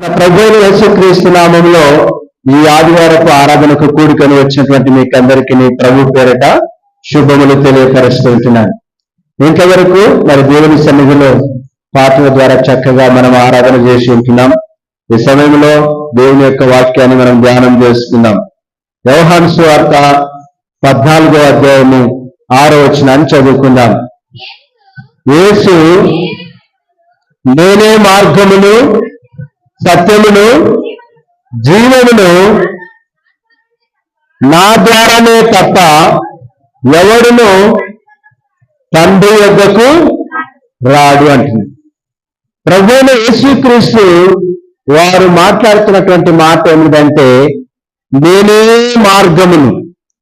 ప్రభువైన యేసుక్రీస్తు నామములో ఈ ఆదివారపు ఆరాధనకు కూడుకొని వచ్చినటువంటి మీకందరికీ ప్రభు పేరట శుభములు తెలియపరుస్తుంటున్నాను. ఇంతవరకు మరి దేవుని సన్నిధిలో పాటల ద్వారా చక్కగా మనం ఆరాధన చేసి ఉంటున్నాం. ఈ సమయంలో దేవుని యొక్క వాక్యాన్ని మనం ధ్యానం చేసుకుందాం. యోహాను సువార్త 14వ అధ్యాయము 6వ వచనాన్ని చదువుకుందాం. యేసు నేనే మార్గమును సత్యమును జీవమును, నా ద్వారానే తప్ప ఎవడును తండ్రి యొద్దకు రాడు అంటుంది. ప్రభువైన యేసుక్రీస్తు వారు మాట్లాడుతున్నటువంటి మాట ఏమిటంటే, నేనే మార్గమును,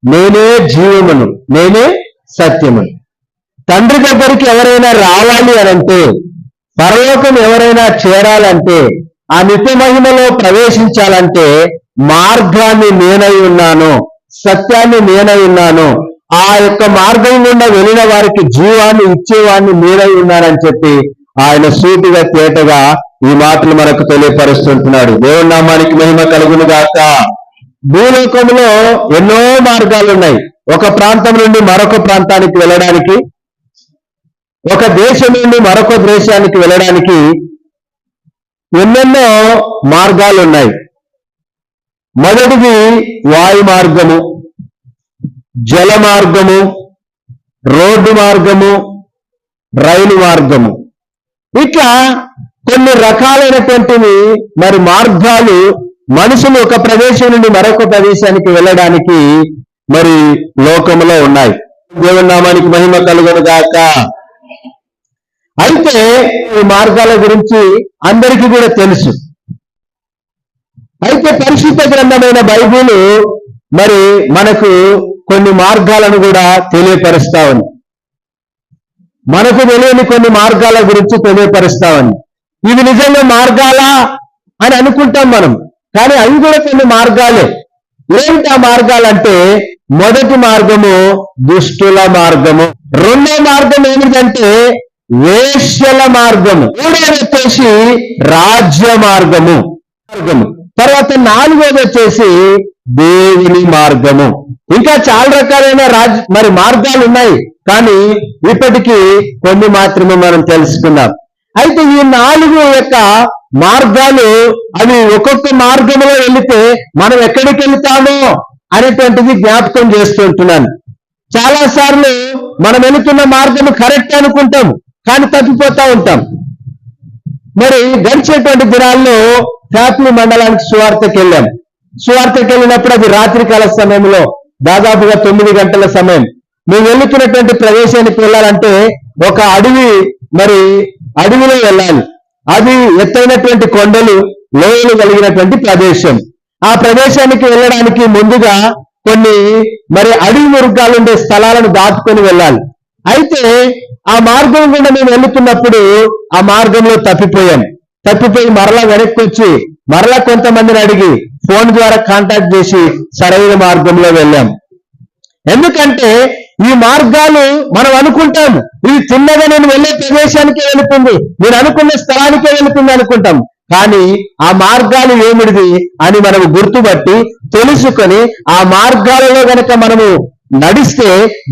నేనే జీవమును, నేనే సత్యమును. తండ్రి దగ్గరికి ఎవరైనా రావాలి అనంటే, పరలోకం ఎవరైనా చేరాలంటే, ఆ నిత్య మహిమలో ప్రవేశించాలంటే మార్గాన్ని నేనై ఉన్నాను, సత్యాన్ని నేనై ఉన్నాను, ఆ యొక్క మార్గం గుండా వెళ్ళిన వారికి జీవాన్ని ఇచ్చేవాడిని నేనై ఉన్నానని చెప్పి ఆయన సూటిగా తేటగా ఈ మాటలు మనకు తెలియపరుస్తుంటున్నాడు. దేవుని నామానికి మహిమ కలుగును గాక. భూలోకంలో ఎన్నో మార్గాలు ఉన్నాయి. ఒక ప్రాంతం నుండి మరొక ప్రాంతానికి వెళ్ళడానికి, ఒక దేశం నుండి మరొక దేశానికి వెళ్ళడానికి ఎన్నెన్నో మార్గాలు ఉన్నాయి. మొదటిది వాయు మార్గము, జల మార్గము, రోడ్డు మార్గము, రైలు మార్గము. ఇట్లా కొన్ని రకాలైనటువంటివి మరి మార్గాలు మనుషులు ఒక ప్రదేశం నుండి మరొక ప్రదేశానికి వెళ్ళడానికి మరి లోకంలో ఉన్నాయి. దేవుని నామానికి మహిమ కలుగును గాక. అయితే ఈ మార్గాల గురించి అందరికీ కూడా తెలుసు. అయితే పరిశుద్ధ గ్రంథమైన బైబిల్ మరి మనకు కొన్ని మార్గాలను కూడా తెలియపరుస్తా ఉంది. మనకు తెలియని కొన్ని మార్గాల గురించి తెలియపరుస్తా ఉంది. ఇవి నిజంగా మార్గాలా అని అనుకుంటాం మనం, కానీ అవి కూడా కొన్ని మార్గాలే. ఏమిటి ఆ మార్గాలంటే, మొదటి మార్గము దుష్టుల మార్గము, రెండో మార్గం ఏమిటంటే వేశ్యల మార్గము, మూడోది వచ్చేసి రాజ్య మార్గము, తర్వాత నాలుగోది వచ్చేసి దేవుని మార్గము. ఇంకా చాలా రకాలైన మరి మార్గాలు ఉన్నాయి, కానీ ఇప్పటికీ కొన్ని మాత్రమే మనం తెలుసుకుందాం. అయితే ఈ 4 యొక్క మార్గాలు అవి ఒక్కొక్క మార్గంలో వెళితే మనం ఎక్కడికి వెళ్తామో అనేటువంటిది జ్ఞాపకం చేస్తుంటున్నాను. చాలా సార్లు మనం వెళుతున్న మార్గం కరెక్ట్ అనుకుంటాం, కానీ తప్పిపోతా ఉంటాం. మరి గడిచేటువంటి దినాల్లో ఫ్యాక్టరీ మండలానికి సువార్తకి వెళ్ళాం. సువార్తకి వెళ్ళినప్పుడు అది రాత్రికాల సమయంలో దాదాపుగా 9 గంటల సమయం. మేము వెళుతున్నటువంటి ప్రదేశానికి వెళ్ళాలంటే ఒక అడవిలో వెళ్ళాలి. అది ఎత్తైనటువంటి కొండలు, లోయలు కలిగినటువంటి ప్రదేశం. ఆ ప్రదేశానికి వెళ్ళడానికి ముందుగా కొన్ని అడవి మృగాలు ఉండే స్థలాలను దాటుకొని వెళ్ళాలి. అయితే ఆ మార్గం గుండా మేము వెళుతున్నప్పుడు ఆ మార్గంలో తప్పిపోయి మరలా వెనక్కి వచ్చి మరలా కొంతమందిని అడిగి ఫోన్ ద్వారా కాంటాక్ట్ చేసి సరైన మార్గంలో వెళ్ళాం. ఎందుకంటే ఈ మార్గాలు మనం అనుకుంటాము ఇది చిన్నగా నేను వెళ్ళే ప్రదేశానికే వెళుతుంది, నేను అనుకున్న స్థలానికే వెళుతుంది అనుకుంటాం. కానీ ఆ మార్గాలు ఏమిటిది అని మనము గుర్తుపట్టి తెలుసుకొని ఆ మార్గాలలో గనక మనము నడిస్తే,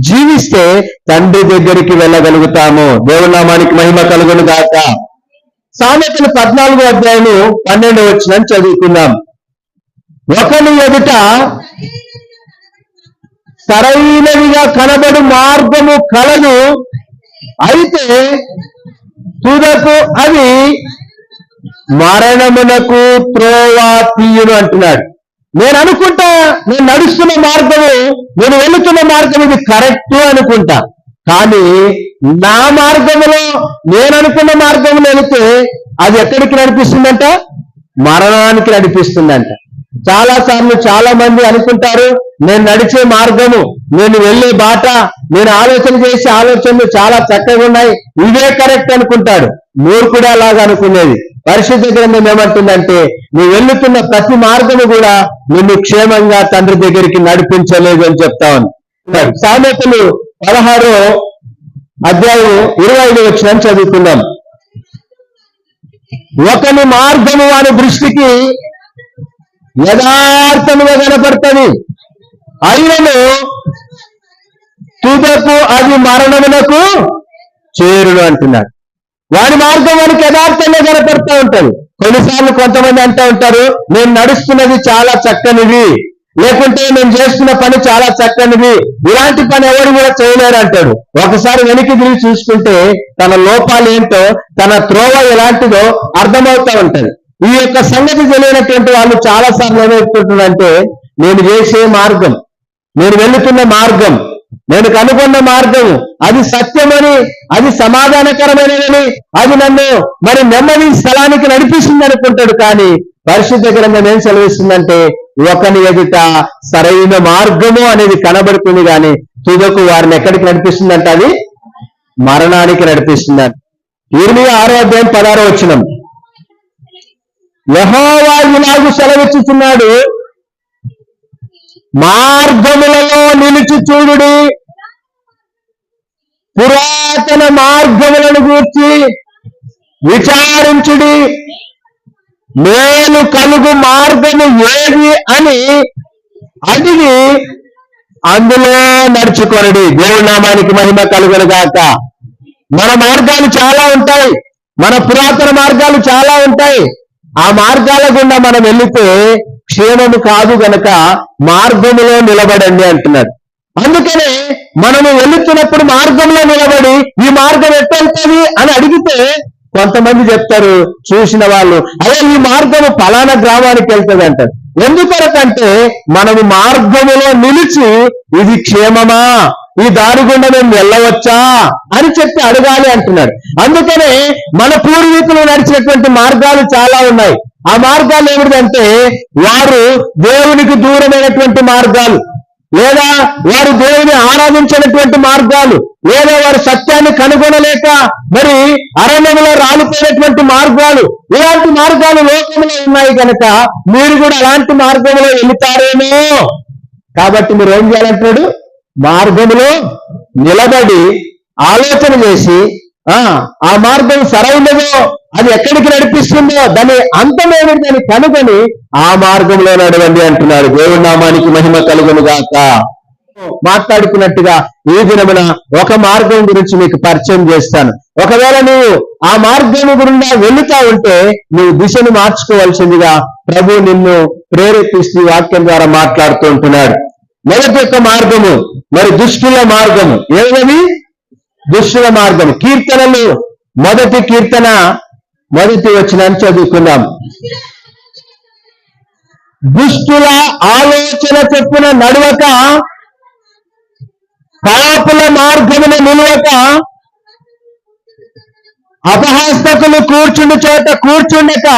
జీవిస్తే తండ్రి దగ్గరికి వెళ్ళగలుగుతాము. దేవుని నామానికి మహిమ కలుగును గాక. సామెతలు 14వ అధ్యాయము 12వ వచనం చదువుకుందాం. ఒకని ఎదుట సరైనవిగా కనబడు మార్గము కలదు, అయితే తుదకు అది మరణమునకు త్రోవ తీయును అంటున్నాడు. నేను అనుకుంటా నేను నడుస్తున్న మార్గము, నేను వెళుతున్న మార్గం ఇది కరెక్ట్ అనుకుంటా, కానీ నా మార్గములో నేను అనుకున్న మార్గంలో వెళితే అది ఎక్కడికి నడిపిస్తుందంట? మరణానికి నడిపిస్తుందంట. చాలా సార్లు చాలా మంది అనుకుంటారు నేను నడిచే మార్గము, నేను వెళ్ళే బాట, నేను ఆలోచన చేసే ఆలోచనలు చాలా చక్కగా ఉన్నాయి, ఇవే కరెక్ట్ అనుకుంటాడు. మూర్ఖుడు అలాగా అనుకునేది. పరిశుద్ధ గ్రంథం ఏమంటుందంటే, నువ్వు వెళ్తున్న ప్రతి మార్గము కూడా నిన్ను క్షేమంగా తండ్రి దగ్గరికి నడిపించలేదు అని చెప్తా ఉంది. సామెతలు 16వ అధ్యాయం 25వ వచనం చదువుకుందాం. ఒకని మార్గము వాని దృష్టికి యథార్థముగా కనపడుతుంది, అయినను తుదకు అది మరణమునకు చేరును అంటున్నాడు. వాని మార్గం వానికి యథార్థంగా కనపడుతూ ఉంటది. కొన్నిసార్లు కొంతమంది అంటూ ఉంటారు, నేను నడుస్తున్నది చాలా చక్కనిది, లేకుంటే నేను చేస్తున్న పని చాలా చక్కనిది, ఇలాంటి పని ఎవరు కూడా చేయలేరు అంటాడు. ఒకసారి వెనక్కి తిరిగి చూసుకుంటే తన లోపాలు ఏంటో, తన త్రోవ ఎలాంటిదో అర్థమవుతూ ఉంటది. ఈ యొక్క సంగతి తెలియనటువంటి వాళ్ళు చాలా సార్లు ఏమవుతుంటారంటే, నేను చేసే మార్గం, నేను వెళుతున్న మార్గం, నేను కనుగొన్న మార్గం అది సత్యమని, అది సమాధానకరమైనదని, అది నన్ను మరి నెమ్మది స్థలానికి నడిపిస్తుంది అనుకుంటాడు. కానీ పరిశుద్ధ గ్రంథం ఏం సెలవిస్తుందంటే, ఒకని ఎదుట సరైన మార్గము అనేది కనబడుతుంది, కానీ తుదకు వారిని ఎక్కడికి నడిపిస్తుందంట? అది మరణానికి నడిపిస్తుందంట. ఇర్మియా 6:16 యెహోవా ఇలాగు సెలవిచ్చుచున్నాడు, మార్గములలో నిలిచి చూడుడి, పురాతన మార్గములను గూర్చి విచారించుడి, మేలు కలుగు మార్గము ఏది అని అడిగి అందులో నడుచుకొనుడి. దేవుడి నామానికి మహిమ కలుగును గాక. మన మార్గాలు చాలా ఉంటాయి, మన పురాతన మార్గాలు చాలా ఉంటాయి. ఆ మార్గాల గుండా మనం వెళితే క్షేమము కాదు గనక మార్గములో నిలబడండి అంటున్నాడు. అందుకనే మనము వెళుతున్నప్పుడు మార్గంలో నిలబడి ఈ మార్గం ఎట్టవుతుంది అని అడిగితే కొంతమంది చెప్తారు, చూసిన వాళ్ళు, అదే ఈ మార్గము ఫలానా గ్రామానికి వెళ్తుంది అంటారు. ఎందుకొరకంటే మనము మార్గములో నిలిచి ఇది క్షేమమా, ఈ దారి గుండా మేము వెళ్ళవచ్చా అని చెప్పి అడగాలి అంటున్నాడు. అందుకనే మన పూర్వీకులు నడిచినటువంటి మార్గాలు చాలా ఉన్నాయి. ఆ మార్గాలు ఏమిటంటే, వారు దేవునికి దూరమైనటువంటి మార్గాలు, లేదా వారు దేవుని ఆరాధించినటువంటి మార్గాలు, లేదా వారు సత్యాన్ని కనుగొనలేక మరి అరణ్యంలో రాలిపోయినటువంటి మార్గాలు, ఇలాంటి మార్గాలు లోకంలో ఉన్నాయి కనుక మీరు కూడా అలాంటి మార్గంలో వెళుతారేమో. కాబట్టి మీరు ఏం చేయాలంటాడు? మార్గంలో నిలబడి ఆలోచన చేసి ఆ మార్గం సరైనదో, అది ఎక్కడికి నడిపిస్తుందో, దాని అంతమేమిటి దాన్ని కనుగొని ఆ మార్గంలో నడవండి అంటున్నాడు. దేవుడి నామానికి మహిమ కలుగును గాక. మాట్లాడుకున్నట్టుగా ఈ దినమున ఒక మార్గం గురించి మీకు పరిచయం చేస్తాను. ఒకవేళ నువ్వు ఆ మార్గం గురించి వెళుతా ఉంటే నువ్వు దిశను మార్చుకోవాల్సిందిగా ప్రభు నిన్ను ప్రేరేపిస్తూ వాక్యం ద్వారా మాట్లాడుతూ ఉంటున్నాడు. మొదటి యొక్క మార్గము మరి దుష్టుల మార్గము. ఏమది? దుష్టుల మార్గము. కీర్తనలు 1 కీర్తన 1 వచనాన్ని చదువుకుందాం. దుష్టుల ఆలోచన చొప్పున నడవక, పాపుల మార్గమున నిలవక, అపహాస్తకులు కూర్చుండు చోట కూర్చుండక,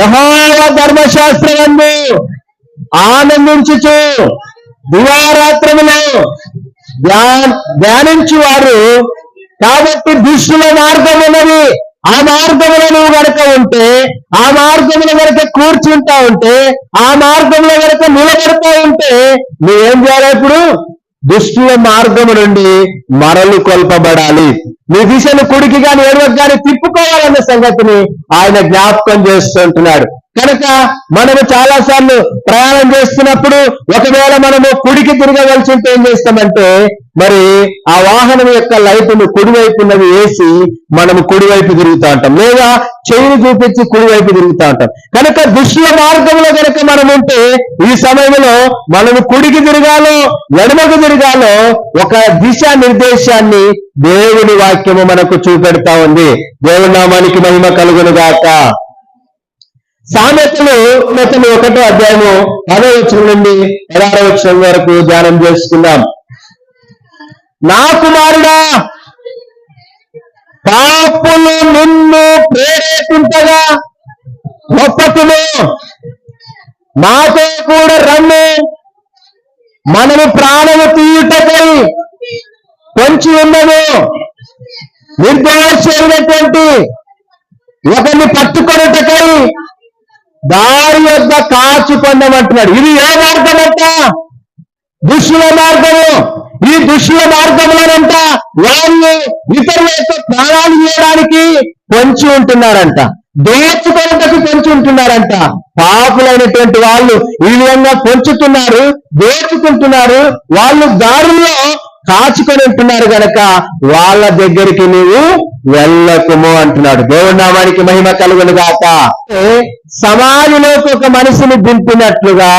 యెహోవా ధర్మశాస్త్రమందు ఆనందించుచు దివారాత్రములో ధ్యానించు వారు. కాబట్టి దుష్టుల మార్గం ఉన్నది, ఆ మార్గంలో నువ్వు గనక ఉంటే, ఆ మార్గంలో గనక కూర్చుంటా ఉంటే, ఆ మార్గంలో గనక నిలబడతా ఉంటే నువ్వేం చేయాలి? ఇప్పుడు దుష్టుల మార్గము నుండి మరలు కొల్పబడాలి. నీ దిశను కుడికి గాని ఎడమకు గాని తిప్పుకోవాలన్న సంగతిని ఆయన జ్ఞాపకం చేస్తుంటున్నాడు. కనుక మనము చాలా సార్లు ప్రయాణం చేస్తున్నప్పుడు ఒకవేళ మనము కుడికి తిరగవలసి ఉంటే ఏం చేస్తామంటే, మరి ఆ వాహనం యొక్క లైటును కుడివైపు ఉన్నది వేసి మనము కుడివైపు తిరుగుతూ ఉంటాం, లేదా చెయ్యిని చూపించి కుడివైపు తిరుగుతూ ఉంటాం. కనుక దుష్టుల మార్గంలో కనుక మనం ఉంటే ఈ సమయంలో మనము కుడికి తిరగాలో ఎడమకు తిరగాలో ఒక దిశా నిర్దేశాన్ని దేవుని వాక్యము మనకు చూపెడతా ఉంది. దేవుని నామానికి మహిమ కలుగును గాక. సామెతలు 1వ అధ్యాయము 10వ వచనం నుండి 16వ వచనం వరకు ధ్యానం చేసుకుందాం. నా కుమారుడా, పాపులు నిన్ను ప్రేరేపించగా ఒప్పకుము, మాతో కూడా రమ్ము, మనము ప్రాణము తీయుటకై పొంచి ఉన్నము, నిర్దోషమైనటువంటి ఒకరిని పట్టుకొనుటకై దారి వద్ద కాచుకొండమంటున్నాడు. ఇది ఏ మార్గం అంట? దుష్టుల మార్గము. ఈ దుష్టుల మార్గంలోనంట వాళ్ళు ఇతరుల యొక్క ప్రాణాలు చేయడానికి పొంచి ఉంటున్నారంట, దోచుకొనుటకు పొంచి ఉంటున్నారంట. పాపులైనటువంటి వాళ్ళు ఈ విధంగా పొంచుతున్నారు, దోచుకుంటున్నారు. వాళ్ళు దారుల్లో కాచుకొని ఉంటున్నారు గనక వాళ్ళ దగ్గరికి నీవు వెళ్ళకుము అంటున్నాడు. దేవుడి నామానికి మహిమ కలుగును గాక. సమాధిలోకి ఒక మనిషిని దింపినట్లుగా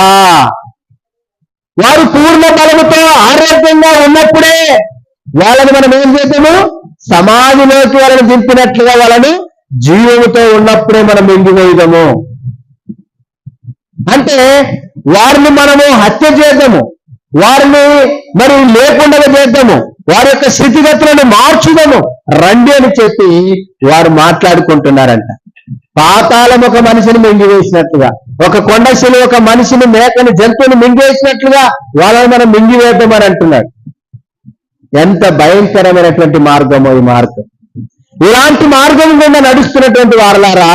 వారు పూర్ణ బలముతో ఆరోగ్యంగా ఉన్నప్పుడే వాళ్ళని మనం ఏం చేద్దాము? సమాధిలోకి వాళ్ళని దింపినట్లుగా వాళ్ళని జీవముతో ఉన్నప్పుడే మనం మింగివేయదము. అంటే వారిని మనము హత్య చేద్దాము, వారిని మరి లేకుండా చేద్దాము, వారి యొక్క స్థితిగతులను మార్చుదాము రండి అని చెప్పి వారు మాట్లాడుకుంటున్నారంట. పాతాళం ఒక మనిషిని మింగివేసినట్లుగా, ఒక కొండ శిల ఒక మనిషిని, మేకని, జంతువుని మింగివేసినట్లుగా వాళ్ళని మనం మింగివేద్దామని అంటున్నాడు. ఎంత భయంకరమైనటువంటి మార్గమో ఈ మార్గం. ఇలాంటి మార్గం గుండా నడుస్తున్నటువంటి వారలారా,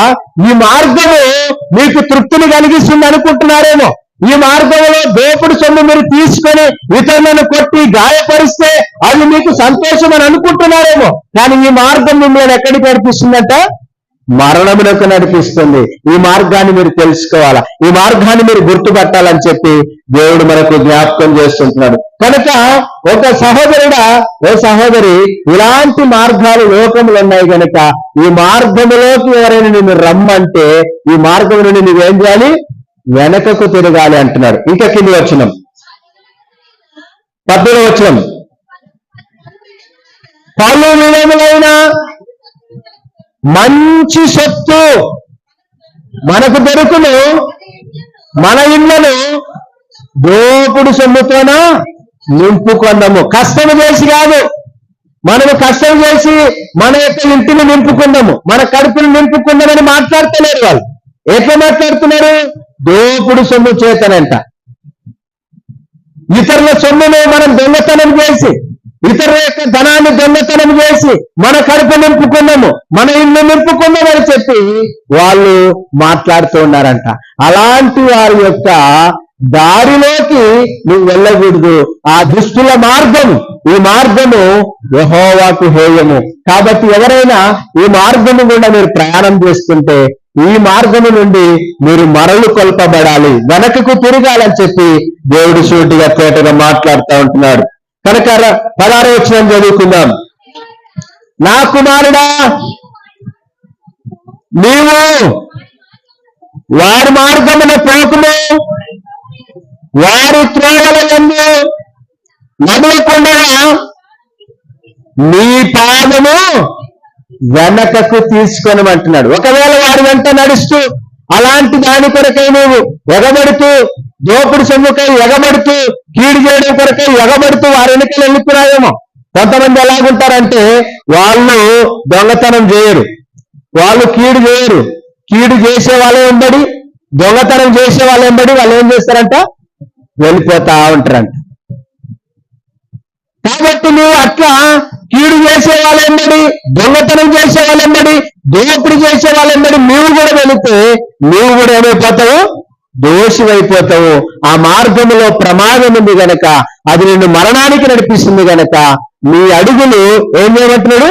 ఈ మార్గము మీకు తృప్తిని కలిగిస్తుంది అనుకుంటున్నారేమో. ఈ మార్గంలో దోపుడు సొమ్ము మీరు తీసుకొని ఇతరులను కొట్టి గాయపరిస్తే అది మీకు సంతోషం అని అనుకుంటున్నారేమో. కానీ ఈ మార్గం మిమ్మల్ని ఎక్కడికి నడిపిస్తుందంట? మరణమునకు నడిపిస్తుంది. ఈ మార్గాన్ని మీరు తెలుసుకోవాలా, ఈ మార్గాన్ని మీరు గుర్తుపట్టాలని చెప్పి దేవుడు మనకు జ్ఞాపకం చేస్తుంటున్నాడు. కనుక ఒక సహోదరుడా, ఓ సహోదరి, ఇలాంటి మార్గాలు లోకంలో ఉన్నాయి కనుక ఈ మార్గములోకి ఎవరైనా నిన్ను రమ్మంటే ఈ మార్గం నుండి నువ్వేం చేయాలి? వెనకకు తిరగాలి అంటున్నాడు. ఇంకా కింది వచనం 10వ వచనం, పలు విధములైన మంచి సొత్తు మనకు దొరుకును, మన ఇళ్లను దోపుడు సొమ్ముతోన నింపుకుందాము. కష్టం చేసి కాదు, మనము కష్టం చేసి మన యొక్క ఇంటిని నింపుకుందాము, మన కడుపుని నింపుకుందామని మాట్లాడతలేరు వాళ్ళు. ఎట్లా మాట్లాడుతున్నారు? దోపుడు సొమ్ము చేతనంట. ఇతరుల సొమ్మును మనం దొంగతనం చేసి, ఇతరుల యొక్క ధనాన్ని దొంగతనం చేసి మన కడుపు నింపుకున్నాము, మన ఇల్లు నింపుకున్నామని చెప్పి వాళ్ళు మాట్లాడుతూ ఉన్నారంట. అలాంటి వారి యొక్క దారిలోకి నువ్వు వెళ్ళకూడదు. ఆ దుష్టుల మార్గం, ఈ మార్గము యెహోవాకు హేయము. కాబట్టి ఎవరైనా ఈ మార్గము గుండా మీరు ప్రయాణం చేస్తుంటే ఈ మార్గము నుండి మీరు మరలు కొల్పబడాలి, వెనకకు తిరగాలని చెప్పి దేవుడు సూటిగా తేటగా మాట్లాడుతూ ఉంటున్నాడు. కనుక 16వ వచనం చదువుకుందాం. నా కుమారుడా, నీవు వారి మార్గమున పోకుము, వారి త్రోవలందు నడవకుండా నీ పాదము వెనకకు తీసుకొనమంటున్నాడు. ఒకవేళ వారి వెంట నడుస్తూ అలాంటి దాని కొరకై నువ్వు ఎగబడుతూ, దోపుడు సొమ్ముకై ఎగబడుతూ, కీడు చేయడం కొరకై ఎగబడుతూ వారి వెనుకలు వెళ్ళిపోయాయేమో. కొంతమంది ఎలాగుంటారంటే వాళ్ళు దొంగతనం చేయరు, వాళ్ళు కీడు చేయరు, కీడు చేసే వాళ్ళే వెంబడి, దొంగతనం చేసే వాళ్ళే వెంబడి వాళ్ళు ఏం చేస్తారంట? వెళ్ళిపోతా ఉంటారంట. కాబట్టి నువ్వు అట్లా కీడు చేసే వాళ్ళెంబడి, దొంగతనం చేసే వాళ్ళెంబడి, దోపిడి చేసే వాళ్ళెంబడి నువ్వు కూడా వెళితే నువ్వు కూడా ఏమైపోతావు? దోషివైపోతావు. ఆ మార్గంలో ప్రమాదం ఉంది గనక, అది నిన్ను మరణానికి నడిపిస్తుంది గనక నీ అడుగులు ఏం చేయమంటున్నాడు?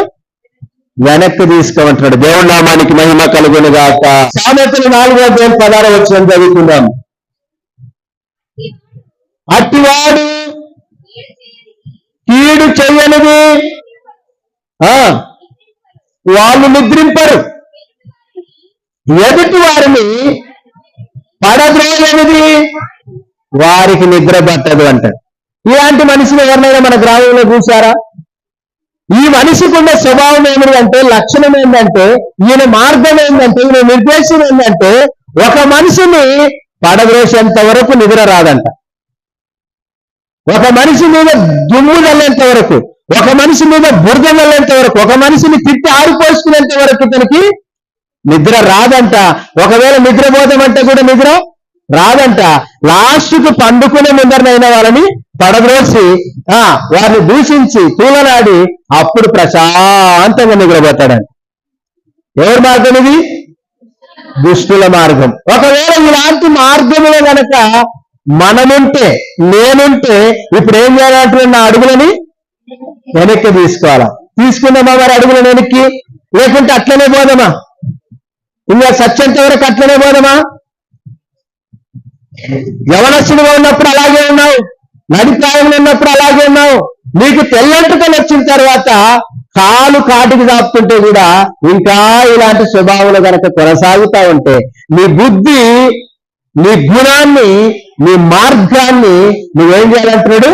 వెనక్కి తీసుకోమంటున్నాడు. దేవుడి నామానికి మహిమ కలుగును గాక. సామెతలు 4:16 వచనం చదువుకుందాం. అట్టివాడు కీడు చెయ్యనిది వాళ్ళు నిద్రింపరు, ఎదుటి వారిని పడద్రోయనిది వారికి నిద్ర పట్టదు అంటారు. ఇలాంటి మనిషిని ఎవరినైనా మన గ్రామంలో చూశారా? ఈ మనిషికి ఉన్న స్వభావం ఏమిటంటే, లక్షణం ఏంటంటే, ఈయన మార్గం ఏంటంటే, ఈయన నిర్దేశం ఏంటంటే, ఒక మనిషిని పడద్రోసేంత వరకు నిద్ర రాదంట. ఒక మనిషి మీద దుమ్ము చల్లేంత వరకు, ఒక మనిషి మీద బురద చల్లేంత వరకు, ఒక మనిషిని తిట్టి ఆరిపోసుకునేంత వరకు ఇతనికి నిద్ర రాదంట. ఒకవేళ నిద్రపోదామంటే కూడా నిద్ర రాదంట. లాస్ట్కు పండుకునే ముందరనైనా వాళ్ళని పడద్రోసి వారిని దూషించి తూలనాడి అప్పుడు ప్రశాంతంగా నిద్రపోతాడంట. ఎవరి మార్గం ఇది? దుష్టుల మార్గం. ఒకవేళ ఇలాంటి మార్గంలో గనక మనముంటే నేనుంటే ఇప్పుడు ఏం చేయాలంటే నా అడుగులని వెనక్కి తీసుకోవాలా. తీసుకుందామా మరి అడుగులను వెనక్కి? లేకుంటే అట్లనే పోదామా? ఇంకా సత్యంత వరకు అట్లనే పోదామా? యవనస్తుడిగా ఉన్నప్పుడు అలాగే ఉన్నావు, నడిప్రాయంలో ఉన్నప్పుడు అలాగే ఉన్నావు. నీకు తెల్లంటుకలు వచ్చిన తర్వాత కాలు కాటికి చాపుతుంటే కూడా ఇంకా ఇలాంటి స్వభావంలో కనుక కొనసాగుతా ఉంటే నీ బుద్ధి, నీ గుణాన్ని, నీ మార్గాన్ని నువ్వేం చేయాలంటున్నాడు?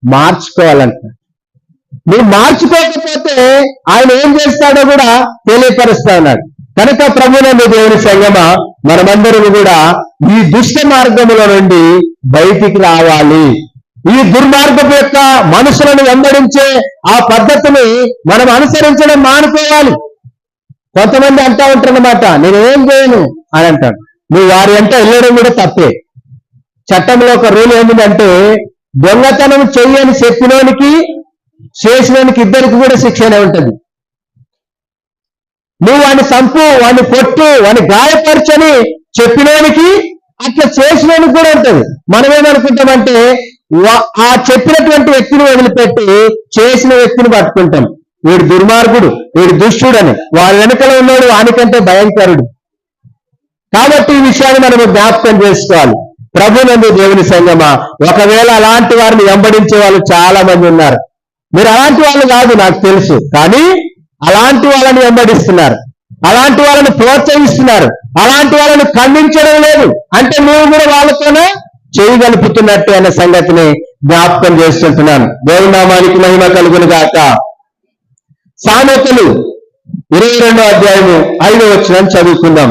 మార్చుకోవాలంటున్నాడు. నువ్వు మార్చుకోకపోతే ఆయన ఏం చేస్తాడో కూడా తెలియపరుస్తా ఉన్నాడు. కనుక ప్రభువునందు దేవుని సంగమా, మనమందరం కూడా ఈ దుష్ట మార్గముల నుండి బయటికి రావాలి. ఈ దుర్మార్గపు యొక్క మనుషులను వెంబడించే ఆ పద్ధతిని మనం అనుసరించడం మానుకోవాలి. కొంతమంది అంటా ఉంటారన్నమాట, నేనేం చేయను అని అంటాడు. నువ్వు వారి అంట వెళ్ళడం కూడా తప్పే. చట్టంలో ఒక రూల్ ఏమిటంటే దొంగతనం చెయ్యని చెప్పినోనికి చేసినోనికి ఇద్దరికి కూడా శిక్షనే ఉంటుంది. నువ్వు వాడిని సంపు, వాడిని కొట్టు, వాడిని గాయపరచని చెప్పినోనికి అట్లా చేసినోనికి కూడా ఉంటుంది. మనం ఏమనుకుంటామంటే ఆ చెప్పినటువంటి వ్యక్తిని వదిలిపెట్టి చేసిన వ్యక్తిని పట్టుకుంటాం. వీడు దుర్మార్గుడు, వీడు దుష్టుడని. వారి వెనుకల ఉన్నాడు వానికంటే భయంకరుడు. కాబట్టి ఈ విషయాన్ని మనము జ్ఞాపకం చేసుకోవాలి. ప్రభునందు దేవుని సంగమా, ఒకవేళ అలాంటి వారిని వెంబడించే వాళ్ళు చాలా మంది ఉన్నారు. మీరు అలాంటి వాళ్ళు కాదు నాకు తెలుసు, కానీ అలాంటి వాళ్ళని వెంబడిస్తున్నారు, అలాంటి వాళ్ళని ప్రోత్సహిస్తున్నారు, అలాంటి వాళ్ళని ఖండించడం లేదు. అంటే నువ్వు కూడా వాళ్ళతోనే చేయగలుపుతున్నట్టు అనే సంగతిని జ్ఞాపకం చేస్తుంటున్నాను. దేవుని నామానికి మహిమ కలుగును గాక. సామెతలు 22వ అధ్యాయము 5వ వచనం చదువుకుందాం.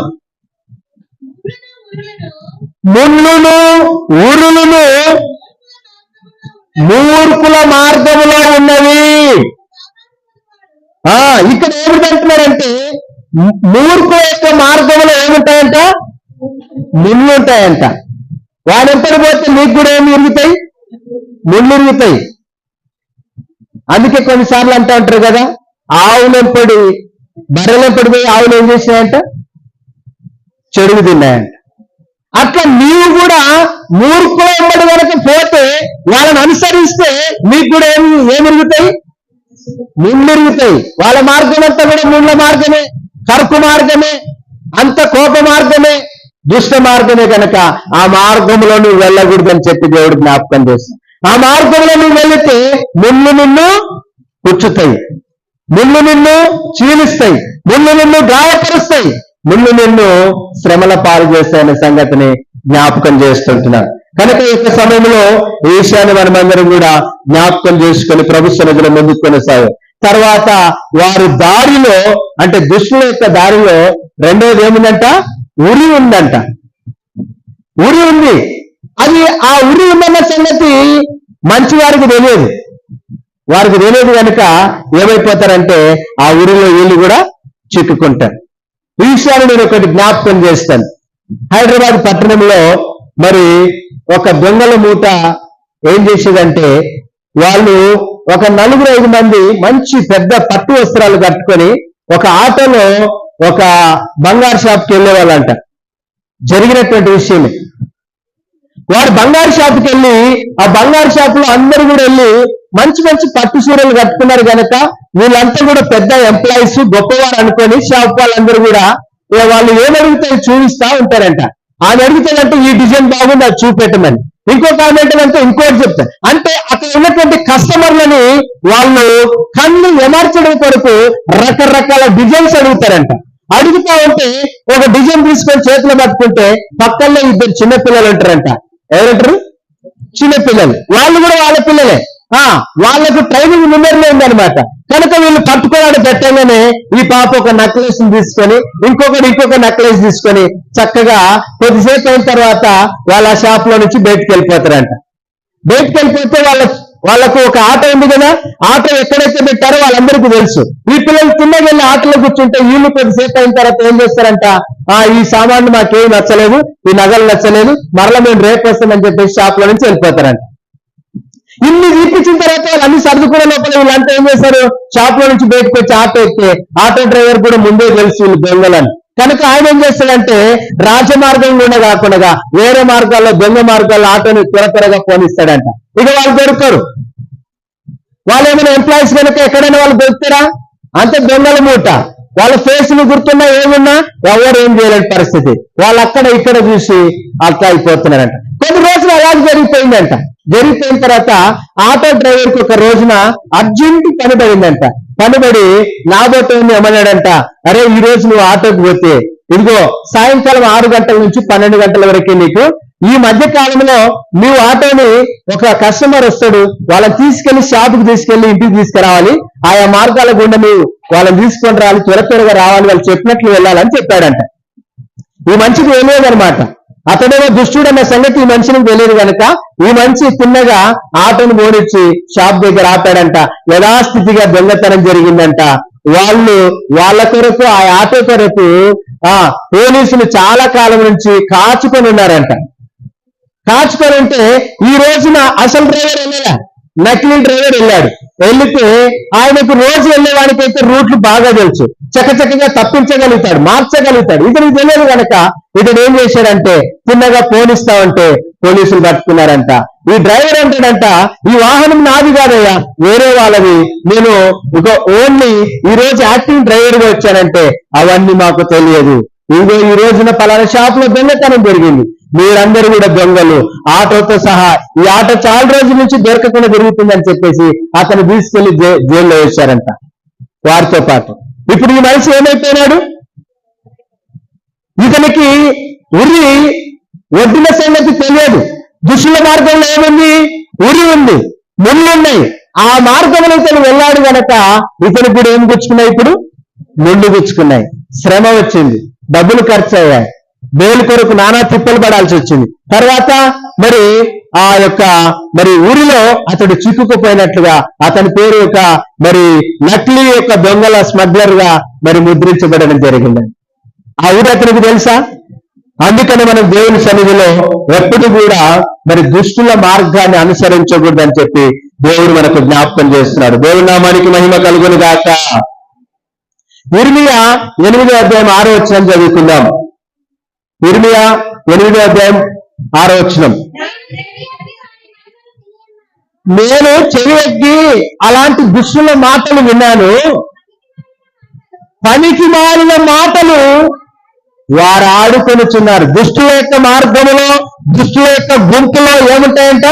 ముళ్ళును ఉరులును మూర్ఖుల మార్గములో ఉన్నవి. ఇక్కడ ఏమిటంటున్నారంటే మూర్ఖుల యొక్క మార్గంలో ఏముంటాయంట? ముళ్ళు ఉంటాయంట. వాడెంతటి పోతే నీకు కూడా ఏమి ఇరుగుతాయి? ముళ్ళు ఇరుగుతాయి. అందుకే కొన్నిసార్లు అంటూ ఉంటారు కదా, ఆవులెంపడి బర్రెలెంపడి పోయి ఆవులు ఏం చేసినాయంట? చెడుగు తిన్నాయంట. అట్లా నీవు కూడా మూర్ఖుల వెంబడి వరకు పోతే, వాళ్ళని అనుసరిస్తే నీకు కూడా ఏమిరుగుతాయి? ముళ్ళిరుగుతాయి. వాళ్ళ మార్గం అంతా కూడా ముళ్ళ మార్గమే, కరుకు మార్గమే, అంత కోప మార్గమే, దుష్ట మార్గమే. కనుక ఆ మార్గంలో నువ్వు వెళ్ళకూడదని చెప్పి దేవుడు జ్ఞాపకం చేస్తాడు. ఆ మార్గంలో నువ్వు వెళితే ముళ్ళు నిన్ను పుచ్చుతాయి, ముళ్ళు నిన్ను చీలిస్తాయి, ముళ్ళు నిన్ను గాయపరుస్తాయి, ముళ్ళు నిన్ను శ్రమల పాలు చేస్తాయనే సంగతిని జ్ఞాపకం చేస్తుంటున్నాను. కనుక ఈ సమయంలో ఈ విషయాన్ని మనమందరం కూడా జ్ఞాపకం చేసుకొని ప్రభు సన్నిధిలో ముందుకు కొనసాగాం. తర్వాత వారి దారిలో, అంటే దుష్టుల యొక్క దారిలో రెండోది ఏముందంట? ఉరి ఉందంట. ఉరి ఉంది. అది ఆ ఉరి ఉందన్న సంగతి మంచి వారికి తెలియదు. వారికి తెలియదు కనుక ఏమైపోతారంటే ఆ ఉరిలో వీళ్ళు కూడా చిక్కుకుంటారు. ఈ విషయాన్ని నేను ఒకటి జ్ఞాపకం చేస్తాను. హైదరాబాద్ పట్టణంలో మరి ఒక దొంగల మూట ఏం చేసేదంటే, వాళ్ళు ఒక 4-5 మంది మంచి పెద్ద పట్టు వస్త్రాలు కట్టుకొని ఒక ఆటోలో ఒక బంగారు షాప్కి వెళ్ళే వాళ్ళంట. జరిగినటువంటి విషయమే. వాడు బంగారు షాప్కి వెళ్ళి ఆ బంగారు షాప్ లో అందరూ కూడా వెళ్ళి మంచి మంచి పట్టు చీరలు కట్టుకున్నారు కనుక వీళ్ళంతా కూడా పెద్ద ఎంప్లాయీస్, గొప్పవారు అనుకొని షాప్ వాళ్ళందరూ కూడా వాళ్ళు ఏమడిగితే చూపిస్తా ఉంటారంట. ఆయన అడుగుతాడంటే ఈ డిజైన్ బాగుంది, అది చూపెట్టమని. ఇంకొక కామెంట్ అంటే ఇంకోటి చెప్తారు. అంటే అక్కడ ఉన్నటువంటి కస్టమర్లని వాళ్ళు కన్ను ఎమార్చడం కొరకు రకరకాల డిజైన్స్ అడుగుతారంట. అడుగుతా ఉంటే ఒక డిజైన్ తీసుకొని చేతిలో పట్టుకుంటే పక్కల్లో 2 చిన్నపిల్లలు ఉంటారంట. ఎవరంటారు? చిన్నపిల్లలు. వాళ్ళు కూడా వాళ్ళ పిల్లలే. వాళ్ళకు ట్రైనింగ్ ముందరనే ఉందనమాట. కనుక వీళ్ళు పట్టుకోవడానికి పెట్టగానే ఈ పాప ఒక నెక్లెస్ తీసుకొని ఇంకొక నెక్లెస్ తీసుకొని చక్కగా కొద్దిసేపు అయిన తర్వాత వాళ్ళ షాప్ లో నుంచి బయటకు వెళ్ళిపోతారంట. బయటకు వెళ్ళిపోతే వాళ్ళకు ఒక ఆటో ఉంది కదా, ఆటో ఎక్కడైతే పెట్టారో వాళ్ళందరికీ తెలుసు. ఈ పిల్లలు కిందకి వెళ్ళి ఆటోలో కూర్చుంటే వీళ్ళు కొద్దిసేపు అయిన తర్వాత ఏం చేస్తారంట, ఈ సామాన్లు మాకేం నచ్చలేదు, ఈ నగలు నచ్చలేదు, మరలా మేము రేపు వస్తామని చెప్పేసి షాప్ లో నుంచి వెళ్ళిపోతారంట. ఇన్ని తీపించిన తర్వాత వాళ్ళు అన్ని సర్దుకునే లోపల వీళ్ళంతా ఏం చేశారు, షాప్ లో నుంచి బయటకు వచ్చి ఆటో ఎక్కితే ఆటో డ్రైవర్ కూడా ముందే తెలుసు వీళ్ళు దొంగలని. కనుక ఆయన ఏం చేస్తాడంటే రాజమార్గం గుండా కాకుండా వేరే మార్గాల్లో దొంగ మార్గాల్లో ఆటోని త్వరగా పోనిస్తాడంట. ఇక వాళ్ళు దొరకరు. వాళ్ళు ఏమైనా ఎంప్లాయీస్ కనుక ఎక్కడైనా వాళ్ళు దొరుకుతారా? అంతే దొంగల మూట. వాళ్ళ ఫేస్లు గుర్తున్నా ఏమున్నా ఎవరు ఏం చేయలేని పరిస్థితి. వాళ్ళు అక్కడ ఇక్కడ చూసి అట్లా అయిపోతున్నారంట. కొన్ని రోజులు అలాగే జరిగిపోయిందంట. జరిగిపోయిన తర్వాత ఆటో డ్రైవర్కి ఒక రోజున అర్జెంట్ పని పడిందంట. పనిబడి నాబోటోని ఏమన్నాడంట, అరే ఈ రోజు నువ్వు ఆటోకి పోతే ఇదిగో సాయంకాలం 6 గంటల నుంచి 12 గంటల వరకే నీకు, ఈ మధ్య కాలంలో నువ్వు ఆటోని ఒక కస్టమర్ వస్తాడు, వాళ్ళని తీసుకెళ్లి షాపుకి తీసుకెళ్లి ఇంటికి తీసుకురావాలి, ఆయా మార్గాల గుండా నువ్వు వాళ్ళని తీసుకొని రావాలి, త్వరగా రావాలి, వాళ్ళు చెప్పినట్లు వెళ్ళాలని చెప్పాడంట. ఈ మనిషికి తెలియదనమాట. అతడేమో దుష్టుడు అన్న సంగతి ఈ మనిషికి తెలియదు కనుక ఈ మనిషి తిన్నగా ఆటోను మోనిచ్చి షాప్ దగ్గర ఆపాడంట. యథాస్థితిగా దొంగతనం జరిగిందంట. వాళ్ళ కొరకు ఆ ఆటో కొరకు పోలీసులు చాలా కాలం నుంచి కాచుకొని ఉన్నారంట. కాచుకొని ఉంటే ఈ రోజున అసలు డ్రైవర్ వెళ్ళాడా, నకిలీ డ్రైవర్ వెళ్ళాడు. వెళ్తే ఆయనకు రోజు వెళ్ళేవాడికైతే రూట్లు బాగా తెలుసు, చక్కచక్కగా తప్పించగలుగుతాడు, మార్చగలుగుతాడు. ఇతనికి తెలియదు కనుక ఇతడు ఏం చేశాడంటే చిన్నగా పోనిస్తామంటే పోలీసులు పట్టుకున్నారంట. ఈ డ్రైవర్ అంటాడంట, ఈ వాహనం నాది కాదయ్యా, వేరే వాళ్ళది, నేను ఓన్లీ ఈ రోజు యాక్టింగ్ డ్రైవర్ గా వచ్చానంటే అవన్నీ మాకు తెలియదు. ఇదిగో ఈ రోజున పలానా షాప్ లో దొంగతనం జరిగింది, మీరందరూ కూడా దొంగలు, ఆటోతో సహా ఈ ఆటో చాలా రోజుల నుంచి దొరకకుండా జరుగుతుందని చెప్పేసి అతను తీసుకెళ్లి జైల్లో వేశారంట వారితో పాటు. ఇప్పుడు ఈ మనిషి ఏమైపోయినాడు? ఇతనికి ఉరి ఒడ్డిన సంగతి తెలియదు. దుష్టుల మార్గంలో ఏముంది? ఉరి ఉంది, ముళ్ళున్నాయి. ఆ మార్గంలో ఇతను వెళ్ళాడు గనక ఇతనికి కూడా ఏం గుచ్చుకున్నాయి? ఇప్పుడు ముళ్ళు గుచ్చుకున్నాయి. శ్రమ వచ్చింది, డబ్బులు ఖర్చు అయ్యాయి, బెయిల్ కొరకు నానా తిప్పలు పడాల్సి వచ్చింది. తర్వాత మరి ఊరిలో అతడు చిక్కుకుపోయినట్లుగా అతని పేరు మరి నకిలీ దొంగల స్మగ్లర్ గా మరి ముద్రించబడడం జరిగింది. ఆ ఊరు అతనికి తెలుసా? అందుకని మనం దేవుని సన్నిధిలో ఎప్పుడు కూడా మరి దుష్టుల మార్గాన్ని అనుసరించకూడదని చెప్పి దేవుడు మనకు జ్ఞాపకం చేస్తున్నాడు. దేవుని నామానికి మహిమ కలుగును గాక. ఇర్మియా 8వ అధ్యాయం 6వ వచనం చదువుకుందాం. ఇర్మియా 8వ అధ్యాయం 6వ వచనం. నేను చెవి ఎక్కి అలాంటి దుష్టుల మాటలు విన్నాను, పనికి మారిన మాటలు వారు ఆడుకొనుచున్నారు. దుష్టుల యొక్క మార్గములో, దుష్టుల యొక్క గుంపులో ఏముంటాయంట?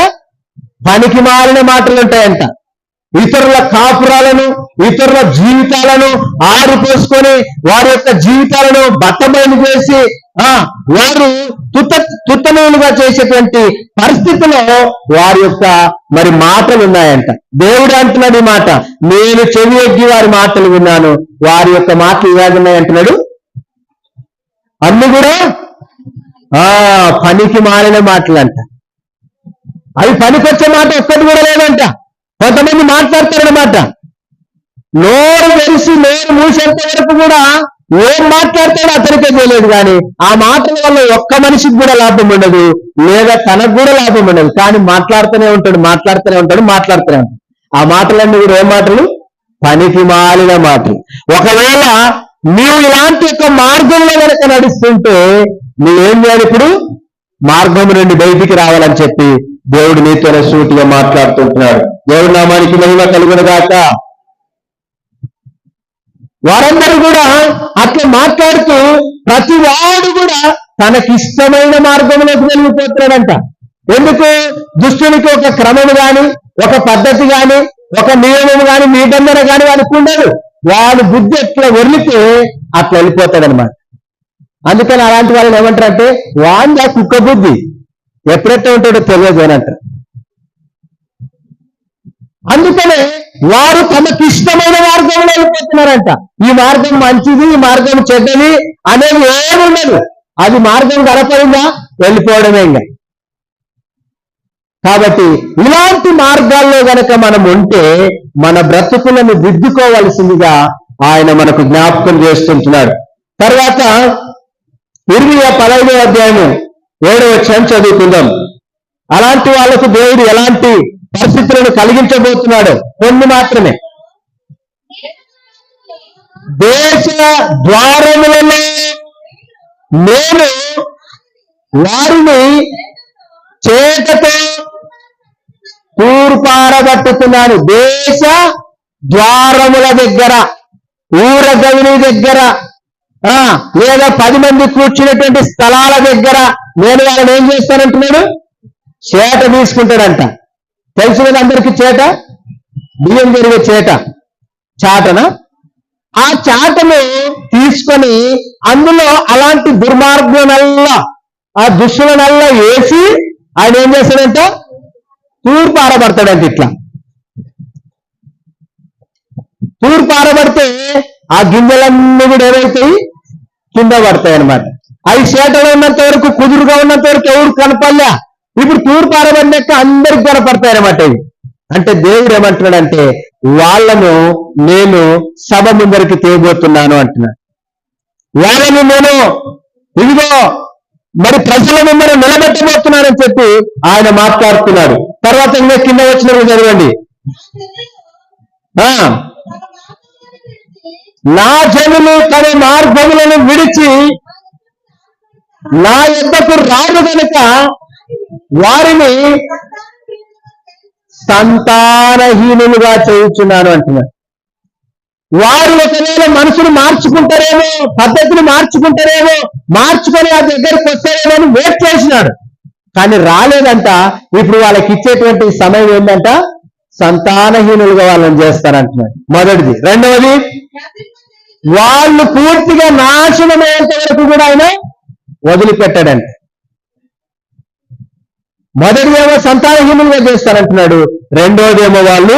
పనికి మారిన మాటలు ఉంటాయంట. ఇతరుల కాపురాలను, ఇతరుల జీవితాలను ఆరిపోసుకొని వారి యొక్క జీవితాలను బట్టబయలు చేసి వారు తుత్తనీయులుగా చేసేటువంటి పరిస్థితిలో వారి యొక్క మరి మాటలు ఉన్నాయంట. దేవుడు అంటున్నాడు ఈ మాట, నేను చెవి ఎగ్గి వారి మాటలు విన్నాను, వారి యొక్క మాటలు ఇలాగున్నాయంటున్నాడు. అన్ని కూడా పనికి మారిన మాటలంట. అవి పనికొచ్చే మాట ఒక్కటి కూడా లేదంట. కొంతమంది మాట్లాడతారనమాట, నోరు తెరిచి నోరు మూసేంత వరకు కూడా ఏం మాట్లాడతాడో అతనికే తెలియదు, కానీ ఆ మాటల వల్ల ఒక్క మనిషికి కూడా లాభం ఉండదు, లేదా తనకు కూడా లాభం ఉండదు. కానీ మాట్లాడుతూనే ఉంటాడు. ఆ మాటలన్నీ కూడా ఏం మాటలు? పనికి మాలిన మాటలు. ఒకవేళ నీవు ఇలాంటి యొక్క మార్గంలో కనుక నడుస్తుంటే నువ్వేం చేయాలి? ఇప్పుడు మార్గం నుండి బయటికి రావాలని చెప్పి దేవుడు నీతోనే సూటిగా మాట్లాడుతుంటున్నాడు. దేవుడి నామానికి మహిమ కలుగును గాక. వారందరూ కూడా అట్లా మాట్లాడుతూ ప్రతి వాడు కూడా తనకిష్టమైన మార్గంలోకి వెళ్ళిపోతున్నాడంట. ఎందుకు? దుష్టునికి ఒక క్రమం గాని, ఒక పద్ధతి గాని, ఒక నియమం గాని, నిబంధన గాని వాడికి ఉండదు. వాడు బుద్ధి ఎట్లా వదిలితే అట్లా వెళ్ళిపోతాడనమాట. అందుకని అలాంటి వాళ్ళని ఏమంటారంటే వాడి కుక్క బుద్ధి ఎప్పుడెట్లా ఉంటాడో తెలియదు అని అంటారు. అందుకనే వారు తమకి ఇష్టమైన మార్గంలో వెళ్ళిపోతున్నారంట. ఈ మార్గం మంచిది, ఈ మార్గం చెడ్డది అనేది ఏమి ఉండదు. అది మార్గం కనపడిందా వెళ్ళిపోవడమే. ఇంకా కాబట్టి ఇలాంటి మార్గాల్లో గనక మనం ఉంటే మన బ్రతుకులను దిద్దుకోవలసిందిగా ఆయన మనకు జ్ఞాపకం చేస్తుంటున్నాడు. తర్వాత ఇర్మియా 15వ అధ్యాయము 7వ వచనం చదువుకుందాం. అలాంటి వాళ్లకు దేవుడు ఎలాంటి పరిస్థితులను కలిగించబోతున్నాడో కొన్ని మాత్రమే. దేశ ద్వారములలో నేను వారిని చేతతో తూర్పారబట్టుతున్నాను. దేశ ద్వారముల దగ్గర, ఊర గవిని దగ్గర, లేదా 10 మంది కూర్చున్నటువంటి స్థలాల దగ్గర నేను వాళ్ళని ఏం చేస్తానంటున్నాడు? చేట తీసుకుంటాడంట. తెలుసు కదా అందరికీ చేట, బియ్యం జరిగే చేట, చాటన. ఆ చాటను తీసుకొని అందులో అలాంటి దుర్మార్గులనల్లా, ఆ దుష్టులనల్లా వేసి ఆయన ఏం చేస్తాడంట? తూర్పు ఆరబడతాడంట. ఇట్లా తూర్పు ఆరబడితే ఆ గింజలన్నీ కూడా ఏవైతాయి? కింద పడతాయి అన్నమాట. అవి చేటలో ఉన్నంత వరకు, కుదురుగా ఉన్నంత వరకు ఎవరు కనపడలే. ఇప్పుడు తూర్పు ఆరబడినాక అందరికి కనపడతాయి అన్నమాట. ఇవి అంటే దేవుడు ఏమంటున్నాడంటే, వాళ్ళను నేను సభ ముందరికి తేబోతున్నాను అంటున్నాడు. వాళ్ళని నేను ఇదిగో మరి ప్రజల ముందర నిలబెట్టబోతున్నానని చెప్పి ఆయన మాట్లాడుతున్నాడు. తర్వాత ఇంకా కింద వచ్చినప్పుడు చదవండి. నా జనులు తన మార్గములను విడిచి నా యొద్దకు రాదు కనుక వారిని సంతానహీనులుగా చేయుచున్నాను అంటున్నాడు. వారు ఒకవేళ మనసును మార్చుకుంటారేమో, పద్ధతిని మార్చుకుంటారేమో, మార్చుకొని ఆ దగ్గరికి వస్తారేమో అని వెయిట్ చేసినాడు. కానీ రాలేదంట. ఇప్పుడు వాళ్ళకి ఇచ్చేటువంటి సమయం ఏంటంట? సంతానహీనులుగా వాళ్ళని చేస్తారంటున్నాడు. మొదటిది. రెండవది, వాళ్ళు పూర్తిగా నాశనమయ్యేంత వరకు కూడా ఆయన వదిలిపెట్టాడంట. మొదటిదేమో సంతానహీనులుగా చేస్తానంటున్నాడు, రెండోదేమో వాళ్ళు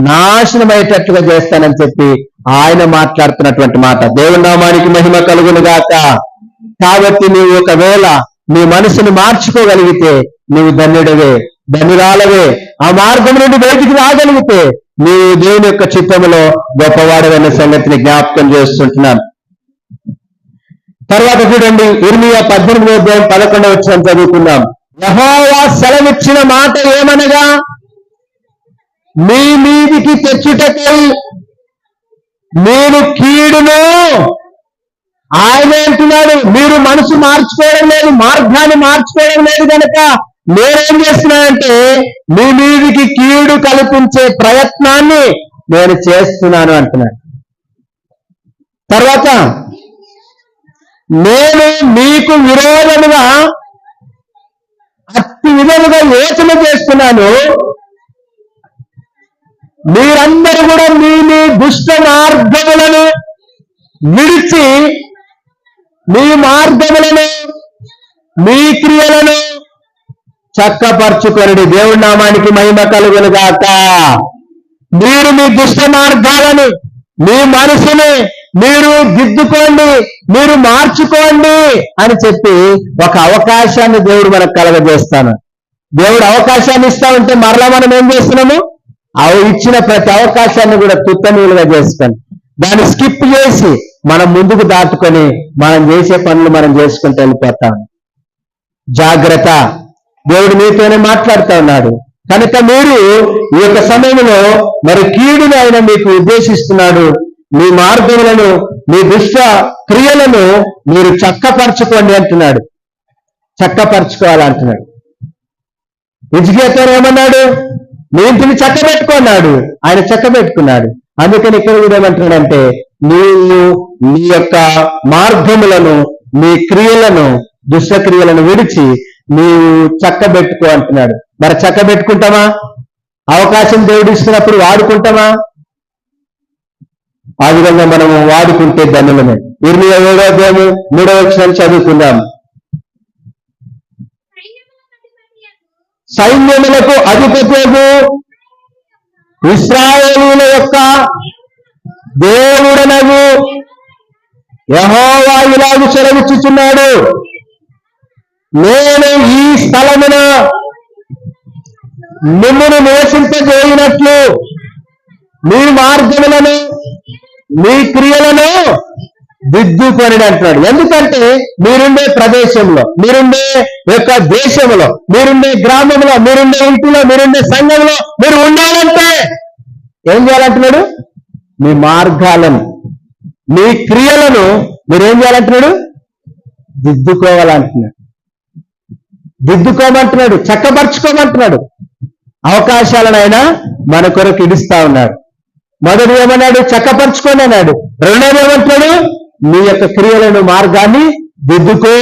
నాశనమయ్యేటట్లుగా చేస్తానని చెప్పి ఆయన మాట్లాడుతున్నటువంటి మాట. దేవుని నామానికి మహిమ కలుగును గాక. కాబట్టి నీవు ఒకవేళ నీ మనసును మార్చుకోగలిగితే నీవు ధన్యుడవే, ధన్యురాలవే. ఆ మార్గం నుండి బయటికి రాగలిగితే నీవు దేవుని యొక్క చిత్తములో గొప్పవాడవన్న సంగతిని జ్ఞాపకం చేస్తుంటున్నాను. తర్వాత చూడండి, ఇర్మియా 18:11 చదువుకుందాం. యెహోవా సెలవిచ్చిన మాట ఏమనగా, మీ మీదికి తెచ్చుటకై నేను కీడును. ఆయన అంటున్నాడు, మీరు మనసు మార్చుకోవడం లేదు, మార్గాన్ని మార్చుకోవడం లేదు కనుక నేనేం చేస్తున్నానంటే మీ మీదికి కీడు కల్పించే ప్రయత్నాన్ని నేను చేస్తున్నాను అంటున్నాడు. తర్వాత, నేను మీకు విరోధముగా అతి విధముగా యోచన చేస్తున్నాను. మీరందరూ కూడా మీ మీ దుష్ట మార్గములను విడిచి మీ మార్గములను, మీ క్రియలను చక్కపరచుకొనుడి. దేవుడి నామానికి మహిమ కలుగును గాక. మీరు మీ దుష్ట మార్గాలను, మీ మనసుని మీరు దిద్దుకోండి, మీరు మార్చుకోండి అని చెప్పి ఒక అవకాశాన్ని దేవుడు మనకు కలగజేస్తాను. దేవుడు అవకాశాన్ని ఇస్తా ఉంటే మరలా మనం ఏం చేస్తున్నాము? ఇచ్చిన ప్రతి అవకాశాన్ని కూడా తుత్తనీలుగా చేసుకొని దాన్ని స్కిప్ చేసి మనం ముందుకు దాటుకొని మనం చేసే పనులు మనం చేసుకుంటూ వెళ్ళిపోతాం. జాగ్రత్త, దేవుడు మీతోనే మాట్లాడుతూ ఉన్నాడు కనుక మీరు ఈ యొక్క సమయంలో మరి కీడుని ఆయన మీకు ఉద్దేశిస్తున్నాడు. మీ మార్గములను, మీ దుష్ట క్రియలను మీరు చక్కపరచుకోండి అంటున్నాడు. చక్కపరచుకోవాలంటున్నాడు. హిజ్కియాతో ఏమన్నాడు? మీ ఇంటిని చక్కబెట్టుకున్నాడు. ఆయన చక్కబెట్టుకున్నాడు. అందుకని ఇక్కడ కూడా ఏమంటున్నాడంటే, నీవు నీ యొక్క మార్గములను, నీ క్రియలను, దుష్ట క్రియలను విడిచి నీవు చక్కబెట్టుకో అంటున్నాడు. మరి చక్కబెట్టుకుంటామా? అవకాశం దేవుడు ఇస్తున్నప్పుడు వాడుకుంటామా? ఆ విధంగా మనము వాడుకుంటే ధన్యులమే. 27:3 చదువుకుందాం. సైన్యములకు అధిపత్యము ఇశ్రాయేలీయుల యొక్క దేవుడనగు యెహోవా ఇలాగు సెలవిచ్చుచున్నాడు, నేను ఈ స్థలమున మిమ్మును నివసింపజేయునట్లు మీ మార్గములను, మీ క్రియలను దిద్దుకొని అంటున్నాడు. ఎందుకంటే మీరుండే ప్రదేశంలో, మీరుండే యొక్క దేశంలో, మీరుండే గ్రామంలో, మీరుండే ఇంటిలో, మీరుండే సంఘంలో మీరు ఉండాలంటే ఏం చేయాలంటున్నాడు? మీ మార్గాలను, మీ క్రియలను మీరేం చేయాలంటున్నాడు? దిద్దుకోవాలంటున్నాడు, దిద్దుకోమంటున్నాడు, చక్కపరుచుకోమంటున్నాడు. అవకాశాలనైనా మన కొరకు ఇడుస్తా ఉన్నాడు. మొదటి ఏమన్నాడు? చక్కపరుచుకోని అన్నాడు. రెండోది ఏమంటున్నాడు? నీ యొక్క క్రియలను మార్గాన్ని దిద్దుకో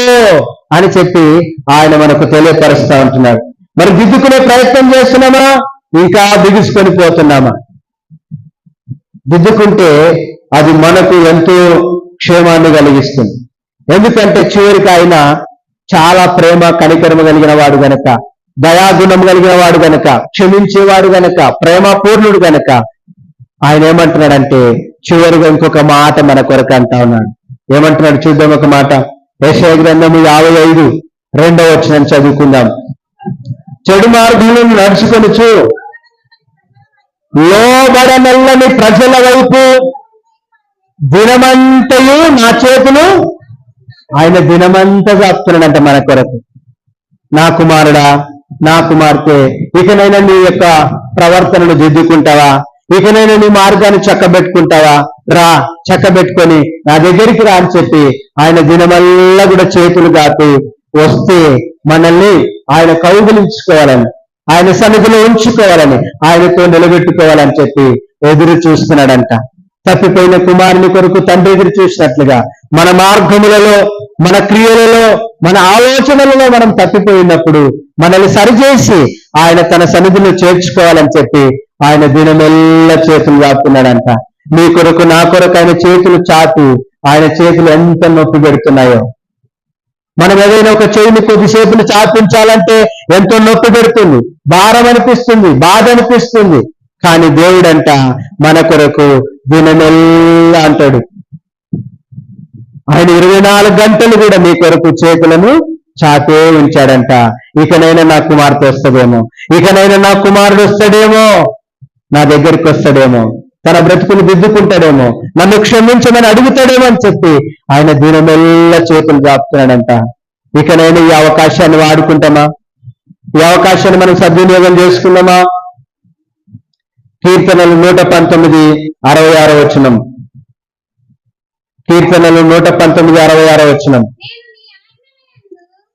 అని చెప్పి ఆయన మనకు తెలియపరుస్తా ఉంటున్నాడు. మరి దిద్దుకునే ప్రయత్నం చేస్తున్నామా? ఇంకా బిగుసుకొని పోతున్నామా? దిద్దుకుంటే అది మనకు ఎంతో క్షేమాన్ని కలిగిస్తుంది. ఎందుకంటే చివరికి ఆయన చాలా ప్రేమ కనికరమ కలిగిన వాడు గనక, దయాగుణం కలిగిన వాడు గనక, క్షమించేవాడు గనక, ప్రేమపూర్ణుడు గనక ఆయన ఏమంటున్నాడంటే చివరిగా ఇంకొక మాట మన కొరకు అంటా ఉన్నాడు. ఏమంటున్నాడు చూద్దాం ఒక మాట. యెషయా గ్రంథము 55:2 చదువుకుందాం. చెడు మార్గంలో నడుచుకొనుచు లోబడనల్లని ప్రజల వైపు దినమంతయు నా చేతులు, ఆయన దినమంతా చెప్తున్నాడంట మన కొరకు. నా కుమారుడా, నా కుమార్తె, ఇకనైనా నీ యొక్క ప్రవర్తనను దిద్దుకుంటావా? ఇకనైనా నీ మార్గాన్ని చక్కబెట్టుకుంటావా? రా, చక్కబెట్టుకొని నా దగ్గరికి రా అని చెప్పి ఆయన దినమల్లా కూడా చేతులు కాపి వస్తే మనల్ని ఆయన కౌగిలించుకోవాలని, ఆయన సన్నిధిలో ఉంచుకోవాలని, ఆయనతో నిలబెట్టుకోవాలని చెప్పి ఎదురు చూస్తున్నాడంట. తప్పిపోయిన కుమారుని కొరకు తండ్రి ఎదురు చూసినట్లుగా మన మార్గములలో, మన క్రియలలో, మన ఆలోచనలలో మనం తప్పిపోయినప్పుడు మనల్ని సరిచేసి ఆయన తన సన్నిధిలో చేర్చుకోవాలని చెప్పి ఆయన దినమెల్ల చేతులు చాపుతున్నాడంట. నీ కొరకు, నా కొరకు ఆయన చేతులు చాపి ఆయన చేతులు ఎంత నొప్పి పెడుతున్నాయో. మనం ఏదైనా ఒక చెయ్యిని కొద్దిసేపుని చాపించాలంటే ఎంతో నొప్పి పెడుతుంది, భారం అనిపిస్తుంది, బాధ అనిపిస్తుంది. కానీ దేవుడంట మన కొరకు దినమెల్లా అంటాడు. ఆయన 24 గంటలు కూడా నీ కొరకు చేతులను చాపే ఉంచాడంట. ఇకనైనా నా కుమార్తె వస్తుందేమో, ఇకనైనా నా కుమారుడు వస్తాడేమో, నా దగ్గరికి వస్తాడేమో, తన బ్రతుకుని దిద్దుకుంటాడేమో, నన్ను క్షమించమని అడుగుతాడేమో అని చెప్పి ఆయన దినమెల్లా చేతులు చాపుతున్నాడంట. ఇకనైనా ఈ అవకాశాన్ని వాడుకుంటామా? ఈ అవకాశాన్ని మనం సద్వినియోగం చేసుకున్నామా? కీర్తనలు 119:66. కీర్తనలు 119:66.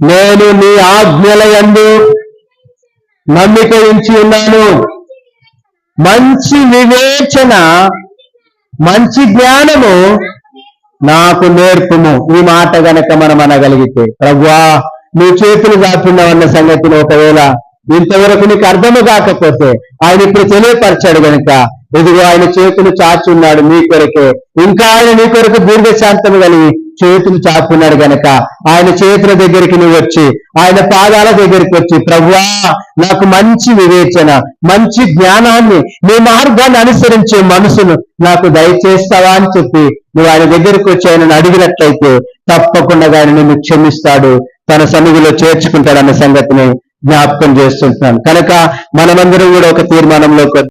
నేను నీ ఆజ్ఞల యందు నమ్మిక ఉంచి ఉన్నాను, మంచి వివేచన, మంచి జ్ఞానము నాకు నేర్పుము. ఈ మాట గనక మనం అనగలిగితే, ప్రభువా నువ్వు చేతులు చాపున్నావన్న సంగతిని ఒకవేళ ఇంతవరకు నీకు అర్థము కాకపోతే ఆయన ఇప్పుడు తెలియపరిచాడు గనక, ఇదిగో ఆయన చేతులు చాచున్నాడు నీ కొరకే. ఇంకా ఆయన నీ కొరకు దీర్ఘశాంతము కలిగి చేతులు చాపున్నాడు గనక ఆయన చేతుల దగ్గరికి నువ్వు వచ్చి, ఆయన పాదాల దగ్గరికి వచ్చి, ప్రభువా నాకు మంచి వివేచన, మంచి జ్ఞానాన్ని, నీ మార్గాన్ని అనుసరించే మనసును నాకు దయచేస్తావా అని చెప్పి నువ్వు ఆయన దగ్గరికి వచ్చి ఆయనను అడిగినట్లయితే తప్పకుండా ఆయన నిన్ను క్షమిస్తాడు, తన సన్నిధిలో చేర్చుకుంటాడన్న సంగతిని జ్ఞాపకం చేస్తుంటున్నాను. కనుక మనమందరం కూడా ఒక తీర్మానంలో